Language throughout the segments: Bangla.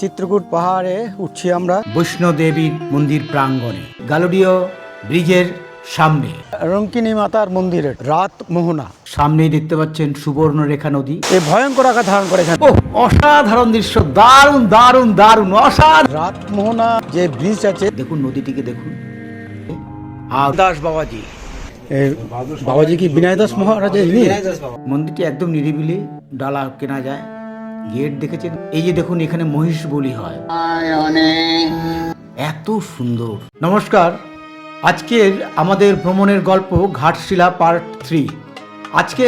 চিত্রকূট পাহাড়ে উঠছি আমরা বৈষ্ণো দেবীর মন্দির প্রাঙ্গণে গালুডিও ব্রিজের সামনে রঙ্কিনী মাতার মন্দিরের রাত মোহনা। সামনেই দেখতে পাচ্ছেন সুবর্ণরেখা নদী। এই ভয়ঙ্কর আকার ধারণ করে এখানে। ও অসাধারণ দৃশ্য, দারুণ দারুণ দারুণ অসাধারণ। রাত মোহনা যে ব্রিজ আছে, দেখুন নদীটিকে দেখুন। আর দাস বাবাজি, এই বাবাজি কি বিনয় দাস মহারাজের ইনি? মন্দিরটি একদম নিরিবিলি, ডালা কেনা যায়। গেট দেখেছেন? এই যে দেখুন এখানে মহিষ বলি হয়, এত সুন্দর। নমস্কার, আজকের আমাদের ভ্রমণের গল্প ঘাটশিলা পার্ট 3। আজকে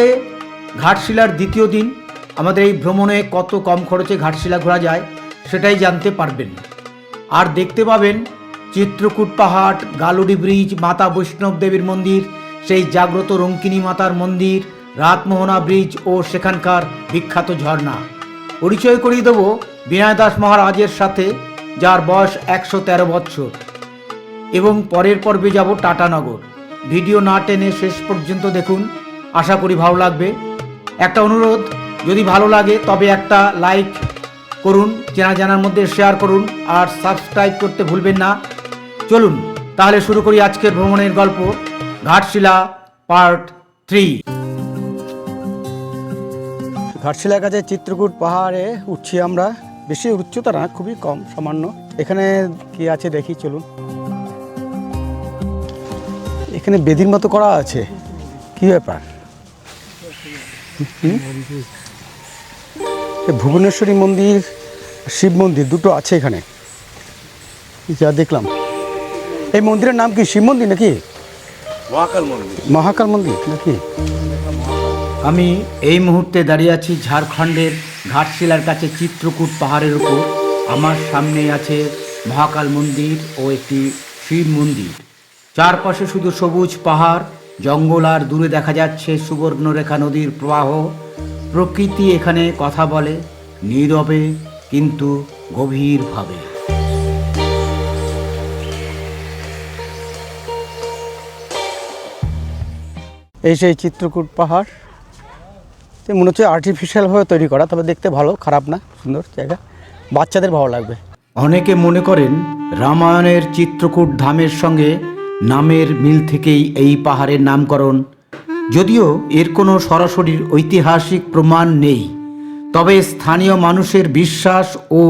ঘাটশিলার দ্বিতীয় দিন। আমাদের এই ভ্রমণে কত কম খরচে ঘাটশিলা ঘোরা যায় সেটাই জানতে পারবেন। আর দেখতে পাবেন চিত্রকূট পাহাড়, গালুডি ব্রিজ, মাতা বৈষ্ণব দেবীর মন্দির, সেই জাগ্রত রঙ্কিনী মাতার মন্দির, রাতমোহনা ব্রিজ ও সেখানকার বিখ্যাত ঝর্ণা। পরিচয় করিয়ে দেব বিনয় দাস মহারাজের সাথে, যার বয়স 113 বৎসর। এবং পরের পর্বে যাব টাটানগর। ভিডিও না টেনে শেষ পর্যন্ত দেখুন, আশা করি ভালো লাগবে। একটা অনুরোধ, যদি ভালো লাগে তবে একটা লাইক করুন, চেনা জানার মধ্যে শেয়ার করুন, আর সাবস্ক্রাইব করতে ভুলবেন না। চলুন তাহলে শুরু করি আজকের ভ্রমণের গল্প ঘাটশিলা পার্ট 3। ঘাটশিলার কাছে চিত্রকূট পাহাড়ে উঠছি আমরা। বেশি উচ্চতা না, খুবই কম, সামান্য। এখানে কি আছে দেখি, চলুন। এখানে বেদির মতো করা আছে, কি ব্যাপার? ভুবনেশ্বরী মন্দির, শিব মন্দির দুটো আছে এখানে, যা দেখলাম। এই মন্দিরের নাম কি? শিব মন্দির নাকি মহাকাল মন্দির নাকি? আমি এই মুহূর্তে দাঁড়িয়ে আছি ঝাড়খণ্ডের ঘাটশিলার কাছে চিত্রকূট পাহাড়ের উপর। আমার সামনে আছে মহাকাল মন্দির ও একটি শিব মন্দির। চারপাশে শুধু সবুজ পাহাড়, জঙ্গল, আর দূরে দেখা যাচ্ছে সুবর্ণরেখা নদীর প্রবাহ। প্রকৃতি এখানে কথা বলে, নীরবে কিন্তু গভীরভাবে। এই সেই চিত্রকূট পাহাড়, মনে হচ্ছে আর্টিফিশিয়ালভাবে তৈরি করা, তবে দেখতে ভালো, খারাপ না, সুন্দর জায়গা, বাচ্চাদের ভালো লাগবে। অনেকে মনে করেন রামায়ণের চিত্রকূট ধামের সঙ্গে নামের মিল থেকেই এই পাহাড়ের নামকরণ, যদিও এর কোনো সরাসরি ঐতিহাসিক প্রমাণ নেই। তবে স্থানীয় মানুষের বিশ্বাস ও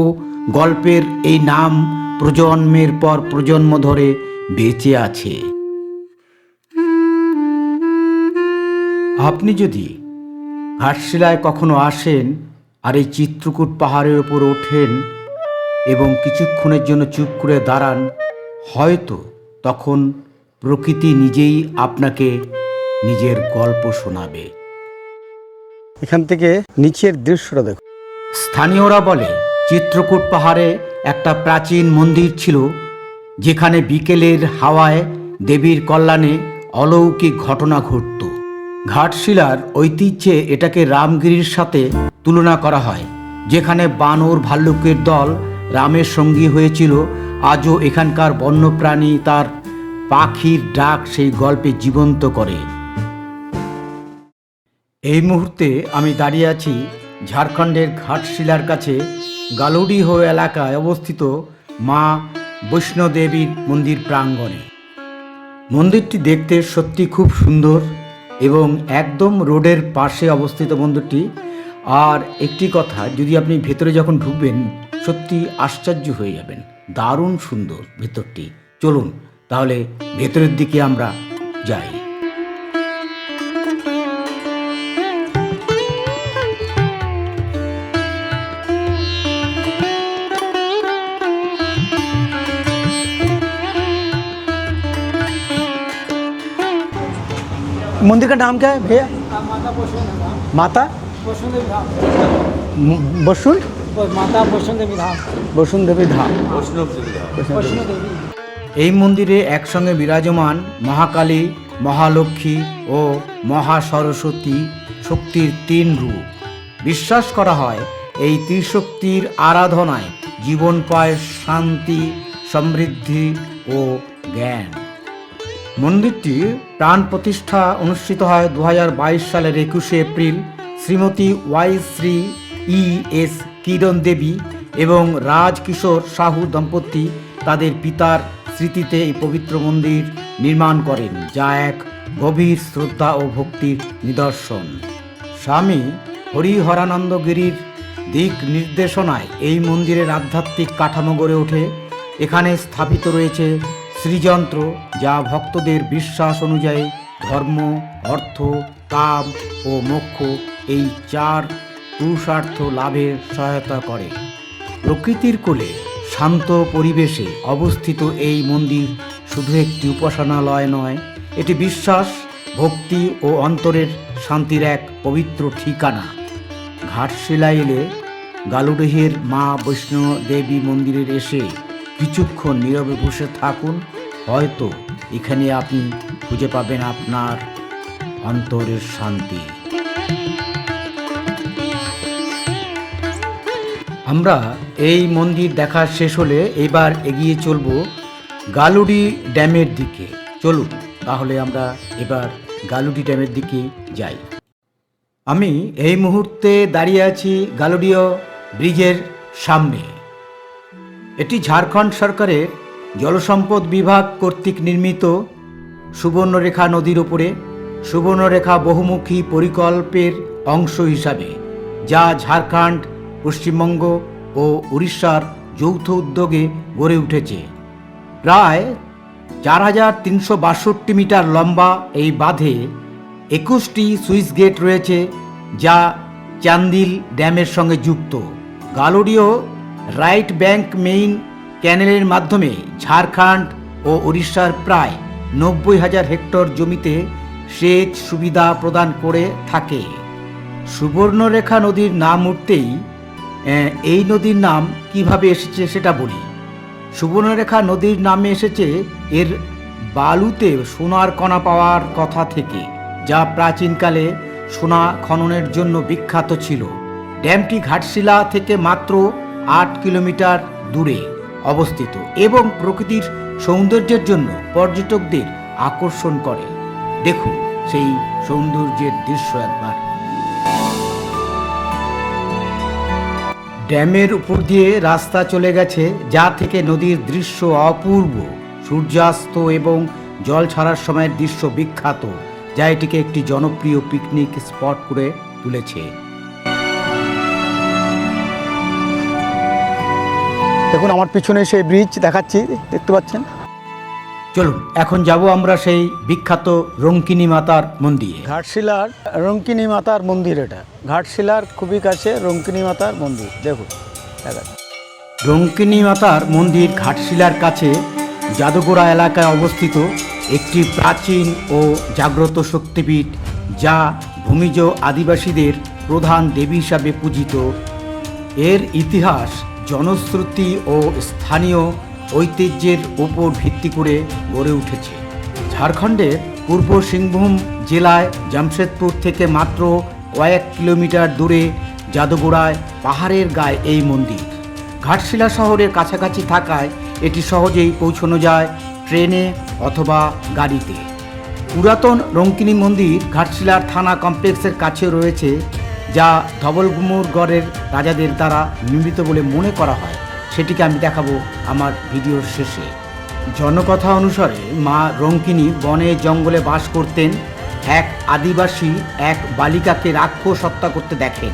গল্পের এই নাম প্রজন্মের পর প্রজন্ম ধরে বেঁচে আছে। আপনি যদি ঘাটশিলায় কখনো আসেন আর এই চিত্রকূট পাহাড়ের উপর ওঠেন এবং কিছুক্ষণের জন্য চুপ করে দাঁড়ান, হয়তো তখন প্রকৃতি নিজেই আপনাকে নিজের গল্প শোনাবে। এখান থেকে নিচের দৃশ্যটা দেখো। স্থানীয়রা বলে চিত্রকূট পাহাড়ে একটা প্রাচীন মন্দির ছিল, যেখানে বিকেলের হাওয়ায় দেবীর কল্যাণে অলৌকিক ঘটনা ঘটত। ঘাটশিলার ঐতিহ্যে এটাকে রামগিরির সাথে তুলনা করা হয়, যেখানে বানর ভাল্লুকের দল রামের সঙ্গী হয়েছিল। আজও এখানকার বন্যপ্রাণী তার পাখির ডাক সেই গল্পে জীবন্ত করে। এই মুহূর্তে আমি দাঁড়িয়ে আছি ঝাড়খণ্ডের ঘাটশিলার কাছে গালুডিহো এলাকায় অবস্থিত মা বৈষ্ণো দেবীর মন্দির প্রাঙ্গণে। মন্দিরটি দেখতে সত্যি খুব সুন্দর এবং একদম রোডের পাশে অবস্থিত মন্দিরটি। আর একটি কথা, যদি আপনি ভেতরে যখন ঢুকবেন সত্যি আশ্চর্য হয়ে যাবেন, দারুণ সুন্দর ভেতরটি। চলুন তাহলে ভেতরের দিকে আমরা যাই। मंदिर का नाम क्या है भैया? माता बसुन माता वैष्णो देवी धाम। बसुन देवी धाम। वैष्णो देवी এই মন্দিরে একসঙ্গে বিরাজমান মহাকালী, মহালক্ষ্মী ও মহাসরস্বতী শক্তির 3 রূপ। বিশ্বাস করা হয় এই ত্রিশক্তির আরাধনায় জীবন পায় শান্তি, সমৃদ্ধি ও জ্ঞান। মন্দিরটি প্রাণ প্রতিষ্ঠা অনুষ্ঠিত হয় 2022 সালের 21শে April. Shrimati Y Sri E S Kiran Devi এবং রাজকিশোর সাহু দম্পতি তাদের পিতার স্মৃতিতে এই পবিত্র মন্দির নির্মাণ করেন, যা এক গভীর শ্রদ্ধা ও ভক্তির নিদর্শন। স্বামী হরিহরানন্দ গিরির দিক নির্দেশনায় এই মন্দিরের আধ্যাত্মিক কাঠামো গড়ে ওঠে। এখানে স্থাপিত রয়েছে শ্রীযন্ত্র, যা ভক্তদের বিশ্বাস অনুযায়ী ধর্ম, অর্থ, কাম ও মোক্ষ এই 4 পুরুষার্থ লাভের সহায়তা করে। প্রকৃতির কোলে শান্ত পরিবেশে অবস্থিত এই মন্দির শুধু একটি উপাসনালয় নয়, এটি বিশ্বাস, ভক্তি ও অন্তরের শান্তির এক পবিত্র ঠিকানা। ঘাটশিলা এলে গালুডিহের মা বৈষ্ণো দেবী মন্দিরের এসে কিছুক্ষণ নীরবে বসে থাকুন, হয়তো এখানে আপনি খুঁজে পাবেন আপনার অন্তরের শান্তি। আমরা এই মন্দির দেখা শেষ হলে এবার এগিয়ে চলব গালুডি ড্যামের দিকে। চলুন তাহলে আমরা এবার গালুডি ড্যামের দিকে যাই। আমি এই মুহূর্তে দাঁড়িয়ে আছি গালুডিও ব্রিজের সামনে। এটি ঝাড়খণ্ড সরকারের জলসম্পদ বিভাগ কর্তৃক নির্মিত সুবর্ণরেখা নদীর উপরে সুবর্ণরেখা বহুমুখী পরিকল্পের অংশ হিসাবে, যা ঝাড়খণ্ড, পশ্চিমবঙ্গ ও উড়িষ্যার যৌথ উদ্যোগে গড়ে উঠেছে। প্রায় 4362 মিটার লম্বা এই বাঁধে 21টি সুইচ গেট রয়েছে, যা চান্দিল ড্যামের সঙ্গে যুক্ত। গালুডিও রাইট ব্যাংক মেইন ক্যানেলের মাধ্যমে ঝাড়খণ্ড ও উড়িষ্যার প্রায় 90,000 হেক্টর জমিতে সেচ সুবিধা প্রদান করে থাকে। সুবর্ণরেখা নদীর নাম উঠতেই এই নদীর নাম কিভাবে এসেছে সেটা বলি। সুবর্ণরেখা নদীর নামে এসেছে এর বালুতে সোনার কণা পাওয়ার কথা থেকে, যা প্রাচীনকালে সোনা খননের জন্য বিখ্যাত ছিল। ড্যামটি ঘাটশিলা থেকে মাত্র 8 কিলোমিটার দূরে অবস্থিত এবং প্রকৃতির সৌন্দর্যের জন্য পর্যটকদের আকর্ষণ করে। দেখুন সেই সৌন্দর্যের দৃশ্য একবার। ড্যামের উপর দিয়ে রাস্তা চলে গেছে, যা থেকে নদীর দৃশ্য অপূর্ব। সূর্যাস্ত এবং জল ছাড়ার সময়ের দৃশ্য বিখ্যাত, যা এটিকে একটি জনপ্রিয় পিকনিক স্পট করে তুলেছে। দেখুন আমার পিছনে সেই ব্রিজ দেখাচ্ছি, দেখতে পাচ্ছেন। চলুন এখন যাব আমরা সেই বিখ্যাত রঙ্কিনী মাতার মন্দিরে। ঘাটশিলার রঙ্কিনী মাতার মন্দির, এটা ঘাটশিলার খুবই কাছে রঙ্কিনী মাতার মন্দির। দেখুন দেখাচ্ছি। রঙ্কিনী মাতার মন্দির ঘাটশিলার কাছে জাদুগোড়া এলাকায় অবস্থিত একটি প্রাচীন ও জাগ্রত শক্তিপীঠ, যা ভূমিজ আদিবাসীদের প্রধান দেবী হিসাবে পূজিত। এর ইতিহাস জনশ্রুতি ও স্থানীয় ঐতিহ্যের উপর ভিত্তি করে গড়ে উঠেছে। ঝাড়খণ্ডের পূর্ব সিংভূম জেলায় জামশেদপুর থেকে মাত্র কয়েক কিলোমিটার দূরে জাদুগোড়ায় পাহাড়ের গায়ে এই মন্দির। ঘাটশিলা শহরের কাছাকাছি থাকায় এটি সহজেই পৌঁছানো যায় ট্রেনে অথবা গাড়িতে। পুরাতন রঙ্কিনী মন্দির ঘাটশিলার থানা কমপ্লেক্সের কাছে রয়েছে, যা ধবলগুমুরগড়ের রাজাদের দ্বারা নির্মিত বলে মনে করা হয়। সেটিকে আমি দেখাবো আমার ভিডিওর শেষে। জনকথা অনুসারে মা রঙ্কিনী বনে জঙ্গলে বাস করতেন। এক আদিবাসী এক বালিকাকে রাক্ষস হত্যা করতে দেখেন।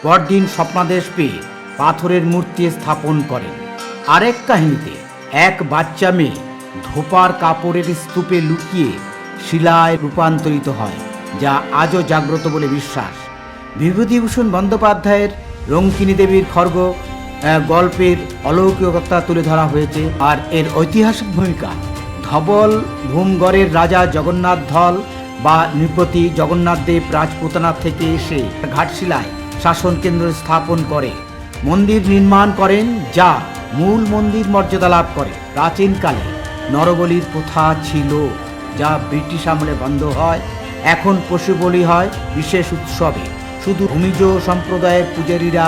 পরদিন স্বপ্নাদেশ পেয়ে পাথরের মূর্তি স্থাপন করেন। আরেক কাহিনীতে এক বাচ্চা মেয়ে ধোপার কাপড়ের স্তূপে লুকিয়ে শিলায় রূপান্তরিত হয়, যা আজও জাগ্রত বলে বিশ্বাস। বিভূতিভূষণ বন্দ্যোপাধ্যায়ের রঙ্কিনী দেবীর খড়গ গল্পের অলৌকিকতা তুলে ধরা হয়েছে। আর এর ঐতিহাসিক ভূমিকা ধবল ভূমগড়ের রাজা জগন্নাথ ধল বা নৃপতি জগন্নাথ দেব রাজপুতানা থেকে এসে ঘাটশিলায় শাসন কেন্দ্র স্থাপন করে মন্দির নির্মাণ করেন, যা মূল মন্দির মর্যাদা লাভ করে। প্রাচীনকালে নরবলির প্রথা ছিল, যা ব্রিটিশ আমলে বন্ধ হয়। এখন পশু বলি হয় বিশেষ উৎসবে। শুধু ভূমিজ সম্প্রদায়ের পূজারীরা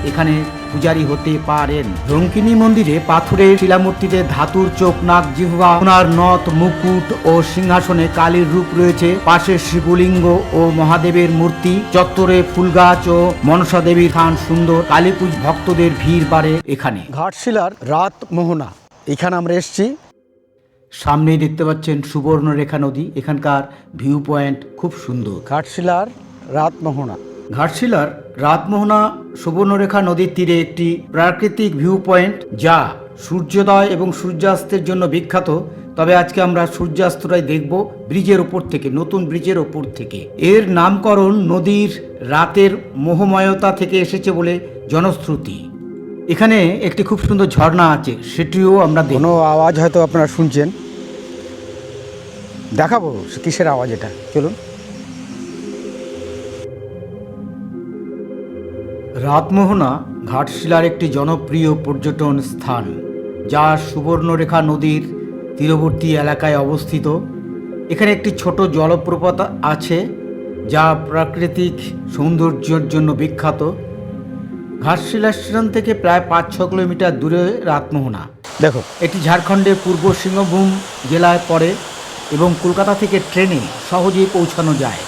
এখানে পূজারী হতে পারেন। রঙ্কিনী মন্দিরে পাথরের শিলামূর্তিতে ধাতুর চোখ, নাক, জিহ্বা, সোনার নথ, মুকুট ও সিংহাসনে কালীর রূপ রয়েছে। পাশে শিবলিঙ্গ ও মহাদেবের মূর্তি, চত্বরে ফুল গাছ ও মনসা দেবীর স্থান সুন্দর। কালী পুজো ভক্তদের ভিড় বাড়ে এখানে। ঘাটশিলার রাত মোহনা, এখানে আমরা এসেছি। সামনেই দেখতে পাচ্ছেন সুবর্ণরেখা নদী। এখানকার ভিউ পয়েন্ট খুব সুন্দর। ঘাটশিলার রাত মোহনা, ঘাটশিলার রাতমোহনা সুবর্ণরেখা নদীর তীরে একটি প্রাকৃতিক ভিউ পয়েন্ট, যা সূর্যোদয় এবং সূর্যাস্তের জন্য বিখ্যাত। তবে আজকে আমরা সূর্যাস্তটাই দেখব ব্রিজের ওপর থেকে, নতুন ব্রিজের ওপর থেকে। এর নামকরণ নদীর রাতের মোহময়তা থেকে এসেছে বলে জনশ্রুতি। এখানে একটি খুব সুন্দর ঝর্ণা আছে, সেটিও আমরা দেখব। কোনো আওয়াজ হয়তো আপনারা শুনছেন, দেখাবো কিসের আওয়াজ এটা, চলুন। রাতমোহনা ঘাটশিলার একটি জনপ্রিয় পর্যটন স্থান, যা সুবর্ণরেখা নদীর তীরবর্তী এলাকায় অবস্থিত। এখানে একটি ছোট জলপ্রপাত আছে, যা প্রাকৃতিক সৌন্দর্যের জন্য বিখ্যাত। ঘাটশিলা স্টেশন থেকে প্রায় 5-6 কিলোমিটার দূরে রাতমোহনা। দেখো, এটি ঝাড়খণ্ডের পূর্ব সিংভূম জেলায় পড়ে এবং কলকাতা থেকে ট্রেনে সহজেই পৌঁছানো যায়।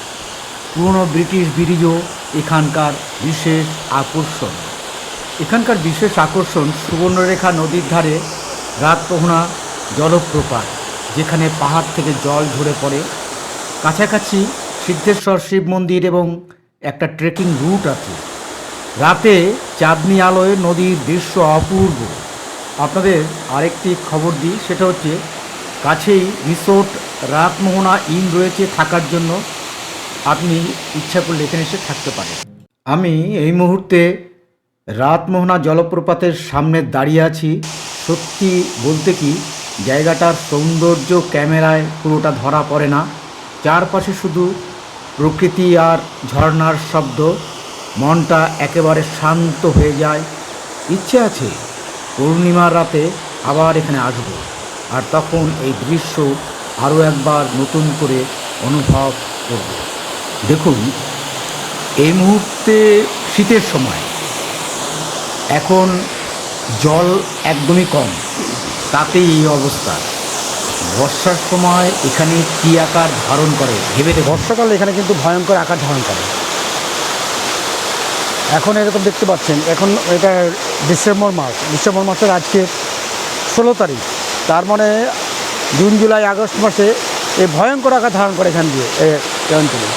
পুরনো ব্রিটিশ ব্রিজও এখানকার বিশেষ আকর্ষণ। এখানকার বিশেষ আকর্ষণ সুবর্ণরেখা নদীর ধারে রাতমোহনা জলপ্রপাত, যেখানে পাহাড় থেকে জল ঝরে পড়ে। কাছাকাছি সিদ্ধেশ্বর শিব মন্দির এবং একটা ট্রেকিং রুট আছে। রাতে চাঁদনি আলোয় নদীর দৃশ্য অপূর্ব। আপনাদের আরেকটি খবর দিই, সেটা হচ্ছে কাছেই রিসোর্ট রাতমোহনা ইন রয়েছে থাকার জন্য। আপনি ইচ্ছা করলে এখানে এসে থাকতে পারেন। আমি এই মুহূর্তে রাতমোহনা জলপ্রপাতের সামনে দাঁড়িয়ে আছি। সত্যি বলতে কি, জায়গাটার সৌন্দর্য ক্যামেরায় পুরোটা ধরা পড়ে না। চারপাশে শুধু প্রকৃতি আর ঝর্ণার শব্দ, মনটা একেবারে শান্ত হয়ে যায়। ইচ্ছে আছে পূর্ণিমার রাতে আবার এখানে আসব, আর তখন এই দৃশ্য আরও একবার নতুন করে অনুভব করব। দেখুন, এই মুহূর্তে শীতের সময়, এখন জল একদমই কম, তাতেই এই অবস্থা। বর্ষার সময় এখানে কী আকার ধারণ করে ভেবে দেখুন। বর্ষাকালে এখানে কিন্তু ভয়ঙ্কর আকার ধারণ করে। এখন এরকম দেখতে পাচ্ছেন, এখন এটা ডিসেম্বর মাসের আজকে 16 তারিখ। তার মানে জুন, জুলাই, আগস্ট মাসে এই ভয়ঙ্কর আকার ধারণ করে এখান দিয়ে এই অঞ্চলে।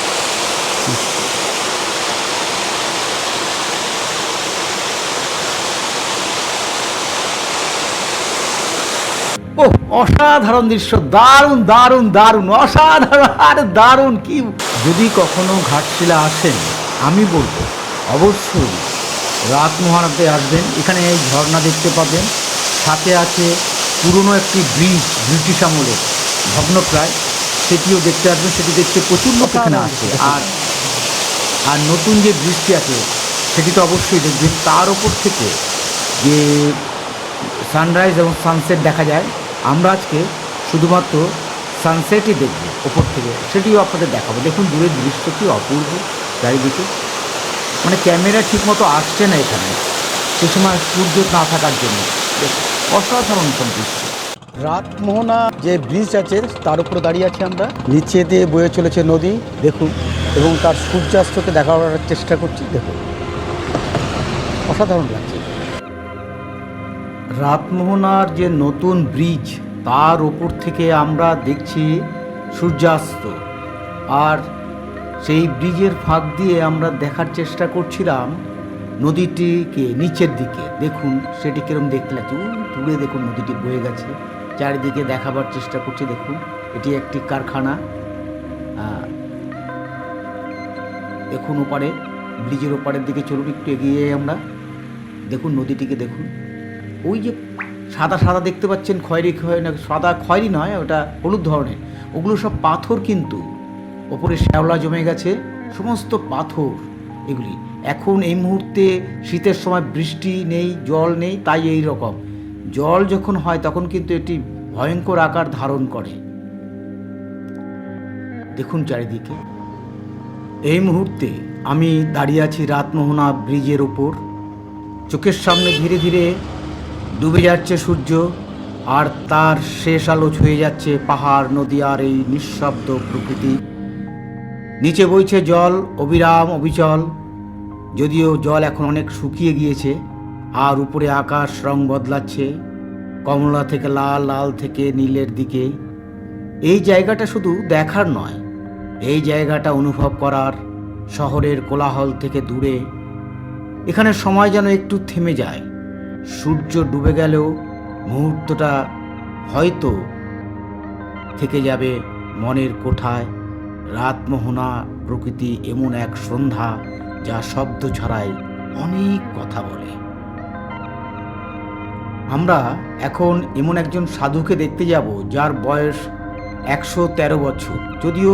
ও অসাধারণ দৃশ্য, দারুণ দারুণ দারুণ, অসাধারণ আর দারুণ। কি, যদি কখনো ঘাটশিলা আসেন, আমি বলবো অবশ্যই রাতমোহনাতে আসবেন। এখানে এই ঝর্ণা দেখতে পাবেন, সাথে আছে পুরনো একটি ব্রিজ, ব্রিটিশ আমলের ভগ্নপ্রায়, সেটিও দেখতে আসবেন। সেটি দেখতে প্রচুর লোক এখানে আসে। আর নতুন যে ব্রিজটি আছে সেটি তো অবশ্যই দেখবেন। তার ওপর থেকে যে সানরাইজ এবং সানসেট দেখা যায়, আমরা আজকে শুধুমাত্র সানসেটই দেখব ওপর থেকে, সেটিও আপনাদের দেখাবো। দেখুন দূরের দৃশ্য কি অপূর্ব চারিদিকে, মানে ক্যামেরা ঠিকমতো আসছে না এখানে, সে সময় সূর্য না থাকার জন্য। অসাধারণ কোন দৃশ্য। রাতমোহনা যে ব্রিজ আছে তার উপরে দাঁড়িয়ে আছি আমরা, নিচে দিয়ে বয়ে চলেছে নদী দেখুন, এবং তার সূর্যাস্তকে দেখার চেষ্টা করছি। দেখুন, অসাধারণ লাগছে। রাতমোহনার যে নতুন ব্রিজ, তার ওপর থেকে আমরা দেখছি সূর্যাস্ত, আর সেই ব্রিজের ফাঁক দিয়ে আমরা দেখার চেষ্টা করছিলাম নদীটিকে নিচের দিকে। দেখুন সেটি কিরম দেখতে লাগছে, দূরে দেখুন নদীটি বয়ে গেছে, চারিদিকে দেখাবার চেষ্টা করছি। দেখুন এটি একটি কারখানা। দেখুন ওপারে, ব্রিজের ওপারের দিকে চলুন একটু এগিয়ে আমরা। দেখুন নদীটিকে দেখুন, ওই যে সাদা সাদা দেখতে পাচ্ছেন, খয়েরি সাদা খয়েরি নয়, ওটা হলুদ ধরনের, ওগুলো সব পাথর, কিন্তু ওপরে শ্যাওলা জমে গেছে, সমস্ত পাথর এগুলি। এখন এই মুহূর্তে শীতের সময় বৃষ্টি নেই, জল নেই, তাই এই রকম। জল যখন হয় তখন কিন্তু এটি ভয়ঙ্কর আকার ধারণ করে। দেখুন চারিদিকে। এই মুহূর্তে আমি দাঁড়িয়ে আছি রাতমোহনা ব্রিজের ওপর। চোখের সামনে ধীরে ধীরে ডুবে যাচ্ছে সূর্য, আর তার শেষ আলো ছুঁয়ে যাচ্ছে পাহাড়, নদী আর এই নিঃশব্দ প্রকৃতি। নিচে বইছে জল অবিরাম অবিচল, যদিও জল এখন অনেক শুকিয়ে গিয়েছে। আর উপরে আকাশ রং বদলাচ্ছে, কমলা থেকে লাল, লাল থেকে নীলের দিকে। এই জায়গাটা শুধু দেখার নয়, এই জায়গাটা অনুভব করার, শহরের কোলাহল থেকে দূরে। এখানে সময় যেন একটু থেমে যায়। সূর্য ডুবে গেলেও মুহূর্তটা হয়তো থেকে যাবে মনের কোঠায়। রাতমোহনা প্রকৃতি এমন এক সন্ধ্যা যা শব্দ ছাড়াই অনেক কথা বলে। আমরা এখন এমন একজন সাধুকে দেখতে যাব যার বয়স 113 বছর। যদিও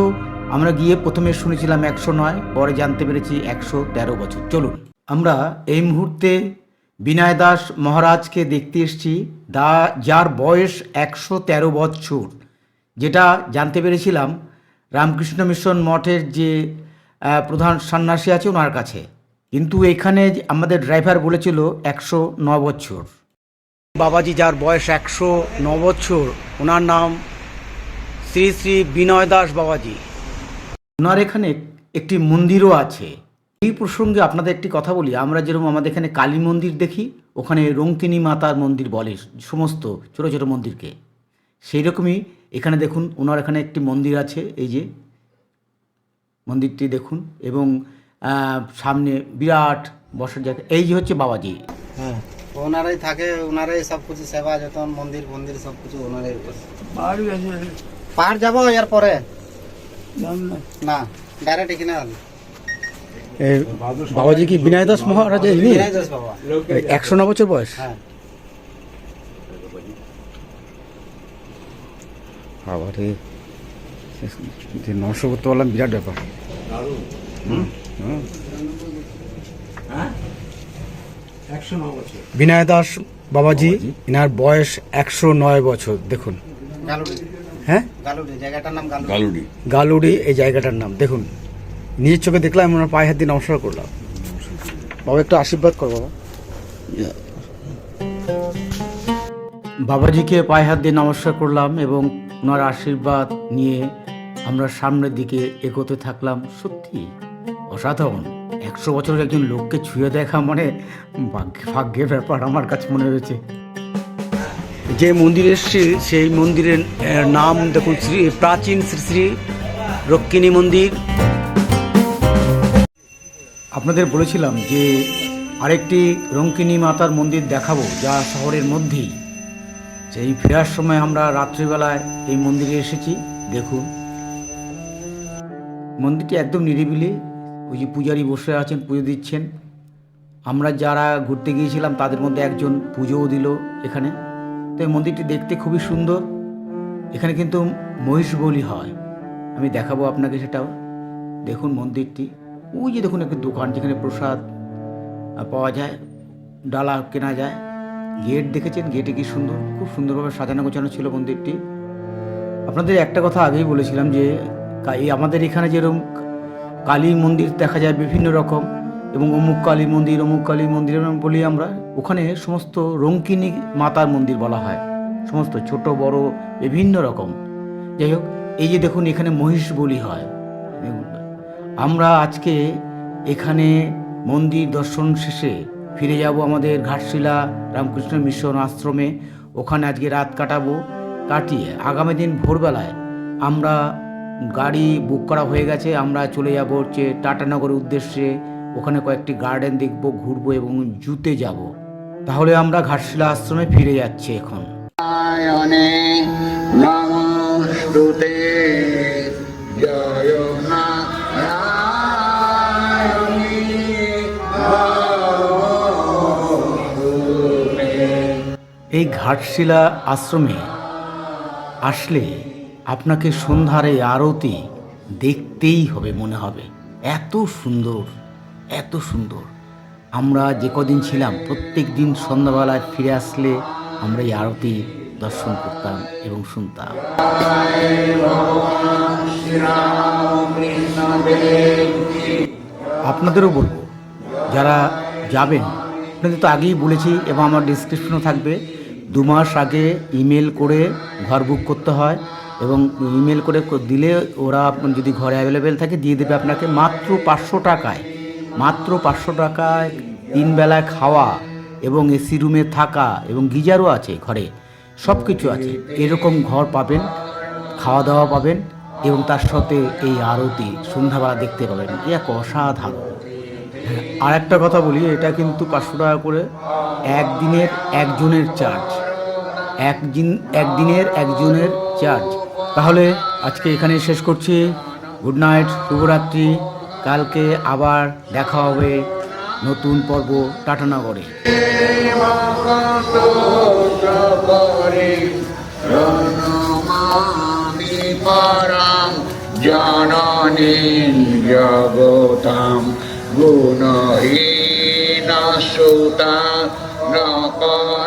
আমরা গিয়ে প্রথমে শুনেছিলাম 109, পরে জানতে পেরেছি 113 বছর। চলুন, আমরা এই মুহূর্তে বিনয় দাস মহারাজকে দেখতে এসেছি, যার বয়স 113 বছর। যেটা জানতে পেরেছিলাম রামকৃষ্ণ মিশন মঠের যে প্রধান সন্ন্যাসী আছে ওনার কাছে, কিন্তু এখানে আমাদের ড্রাইভার বলেছিল 109 বছর। বাবাজি যার বয়স 109 বছর, ওনার নাম শ্রী শ্রী বিনয় দাস বাবাজি। ওনার এখানে একটি মন্দিরও আছে। এই প্রসঙ্গে আপনাদের একটি কথা বলি, আমরা যেরকম আমাদের এখানে কালী মন্দির দেখি, ওখানে রঙ্কিনী মাতার মন্দির বলে সমস্ত ছোটো ছোটো মন্দিরকে, সেই রকমই এখানে দেখুন ওনার এখানে একটি মন্দির আছে। এই যে মন্দিরটি দেখুন, এবং সামনে বিরাট বসার জায়গা। এই যে হচ্ছে বাবাজি। হ্যাঁ, ওনারাই থাকে, ওনারাই সব কিছু সেবা যতন, মন্দির মন্দির সব কিছু ওনারাই করে। পাহাড় যাবো এর পরে না, ডাইরেক্ট এখানে আসবে। বাবাজি কি বিনয় দাস মহারাজ? বিনয় দাস বাবা, 109 বছর বয়স। হ্যাঁ। বাবারে, নমস্কার করতে পারলাম, বিরাট ব্যাপার। বিনয় দাস বাবাজি, এনার বয়স 109 বছর। দেখুন, গালুডি, হ্যাঁ গালুডি জায়গাটার নাম গালুডি। গালুডি এই জায়গাটার নাম। দেখুন, নিজের চোখে দেখলাম, ওনার পায়ে হাত দিয়ে নমস্কার করলাম। বাবা একটু আশীর্বাদ কর বাবা। বাবাজিকে পায়ে হাত দিয়ে নমস্কার করলাম এবং ওনার আশীর্বাদ নিয়ে আমরা সামনের দিকে এগোতে থাকলাম। সত্যি অসাধারণ, 100 বছরের একজন লোককে ছুঁয়ে দেখা মানে ভাগ্যের ব্যাপার আমার কাছে মনে হয়েছে। যে মন্দিরে এসেছি সেই মন্দিরের নাম দেখুন, শ্রী প্রাচীন শ্রী শ্রী রক্ষিণী মন্দির। আপনাদের বলেছিলাম যে আরেকটি রঙ্কিনী মাতার মন্দির দেখাবো, যা শহরের মধ্যেই। সেই ফেরার সময় আমরা রাত্রিবেলায় এই মন্দিরে এসেছি। দেখুন, মন্দিরটি একদম নিরিবিলি। ওই যে পূজারী বসে আছেন, পুজো দিচ্ছেন। আমরা যারা ঘুরতে গিয়েছিলাম তাদের মধ্যে একজন পুজোও দিল এখানে। তো এই মন্দিরটি দেখতে খুবই সুন্দর। এখানে কিন্তু মহিষ বলি হয়, আমি দেখাবো আপনাকে সেটাও। দেখুন মন্দিরটি, ওই যে দেখুন একটি দোকান যেখানে প্রসাদ পাওয়া যায়, ডালা কেনা যায়। গেট দেখেছেন, গেটে কি সুন্দর, খুব সুন্দরভাবে সাজানো গোছানো ছিল মন্দিরটি। আপনাদের একটা কথা আগেই বলেছিলাম যে এই আমাদের এখানে যেরকম কালী মন্দির দেখা যায় বিভিন্ন রকম, এবং অমুক কালী মন্দির অমুক কালী মন্দির বলি আমরা, ওখানে সমস্ত রঙ্কিনী মাতার মন্দির বলা হয়, সমস্ত ছোট বড় বিভিন্ন রকম। যাই হোক, এই যে দেখুন এখানে মহিষ বলি হয়। আমরা আজকে এখানে মন্দির দর্শন শেষে ফিরে যাব আমাদের ঘাটশিলা রামকৃষ্ণ মিশন আশ্রমে। ওখানে আজকে রাত কাটাবো। কাটিয়ে আগামী দিন ভোরবেলায় আমরা গাড়ি বুক করা হয়ে গেছে, আমরা চলে যাব হচ্ছে টাটানগরের উদ্দেশ্যে। ওখানে কয়েকটি গার্ডেন দেখব, ঘুরবো এবং জুতে যাব। তাহলে আমরা ঘাটশিলা আশ্রমে ফিরে যাচ্ছি এখন। এই ঘাটশিলা আশ্রমে আসলে আপনাকে সন্ধ্যার এই আরতি দেখতেই হবে, মনে হবে এত সুন্দর, এত সুন্দর। আমরা যে কদিন ছিলাম প্রত্যেক দিন সন্ধ্যাবেলায় ফিরে আসলে আমরা এই আরতি দর্শন করতাম এবং শুনতাম। আপনাদেরও বলবো, যারা যাবেন আপনাদের তো আগেই বলেছি এবং আমার ডিসক্রিপশনও থাকবে, 2 মাস আগে ইমেল করে ঘর বুক করতে হয় এবং ইমেল করে দিলে ওরা যদি ঘরে অ্যাভেলেবেল থাকে দিয়ে দেবে আপনাকে মাত্র 500 টাকায়। মাত্র 500 টাকায় 3 বেলায় খাওয়া এবং এসি রুমে থাকা এবং গিজারও আছে ঘরে, সব কিছু আছে। এরকম ঘর পাবেন, খাওয়া দাওয়া পাবেন এবং তার সাথে এই আরতি সন্ধ্যাবেলা দেখতে পাবেন, এক অসাধারণ। আর একটা কথা বলি, এটা কিন্তু 500 টাকা করে একদিনের একজনের চার্জ, একদিনের একজনের চার্জ। তাহলে আজকে এখানে শেষ করছি। গুড নাইট, শুভরাত্রি। কালকে আবার দেখা হবে নতুন পর্ব টাটানগরে। জননী জগতাম গুণহীন সুতা নকর